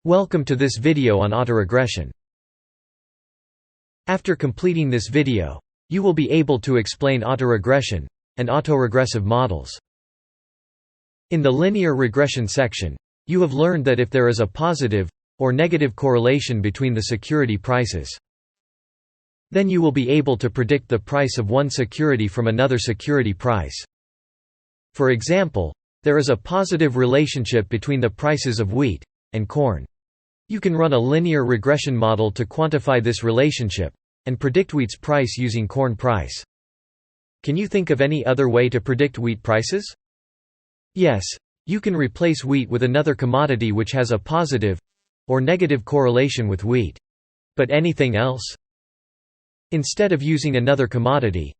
Welcome to this video on autoregression. After completing this video, you will be able to explain autoregression and autoregressive models. In the linear regression section, you have learned that if there is a positive or negative correlation between the security prices, then you will be able to predict the price of one security from another security price. For example, there is a positive relationship between the prices of wheat and corn. You can run a linear regression model to quantify this relationship and predict wheat's price using corn price. Can you think of any other way to predict wheat prices? Yes, you can replace wheat with another commodity which has a positive or negative correlation with wheat. But anything else? Instead of using another commodity,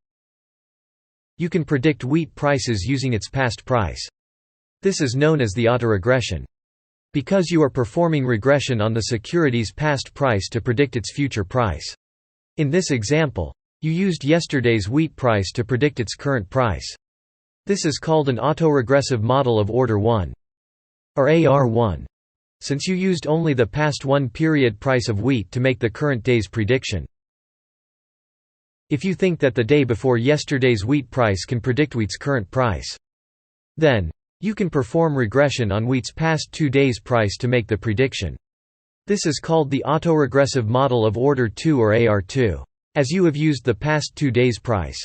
you can predict wheat prices using its past price. This is known as the autoregression, because you are performing regression on the security's past price to predict its future price. In this example, you used yesterday's wheat price to predict its current price. This is called an autoregressive model of order 1, or AR1, since you used only the past one period price of wheat to make the current day's prediction. If you think that the day before yesterday's wheat price can predict wheat's current price, then you can perform regression on wheat's past 2 days' price to make the prediction. This is called the autoregressive model of order 2 or AR2, as you have used the past 2 days' price.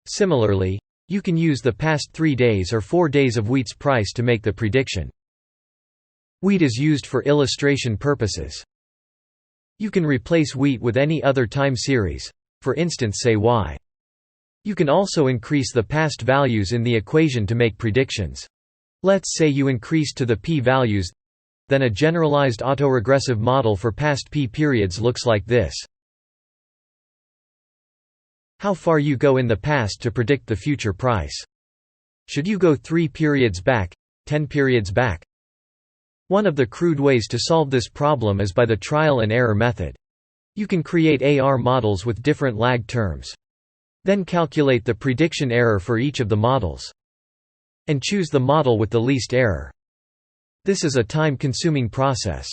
Similarly, you can use the past 3 days or 4 days of wheat's price to make the prediction. Wheat is used for illustration purposes. You can replace wheat with any other time series, for instance say y. You can also increase the past values in the equation to make predictions. Let's say you increase to the p-values, then a generalized autoregressive model for past p periods looks like this. How far you go in the past to predict the future price. Should you go 3 periods back, 10 periods back? One of the crude ways to solve this problem is by the trial and error method. You can create AR models with different lag terms. Then calculate the prediction error for each of the models, and choose the model with the least error. This is a time-consuming process.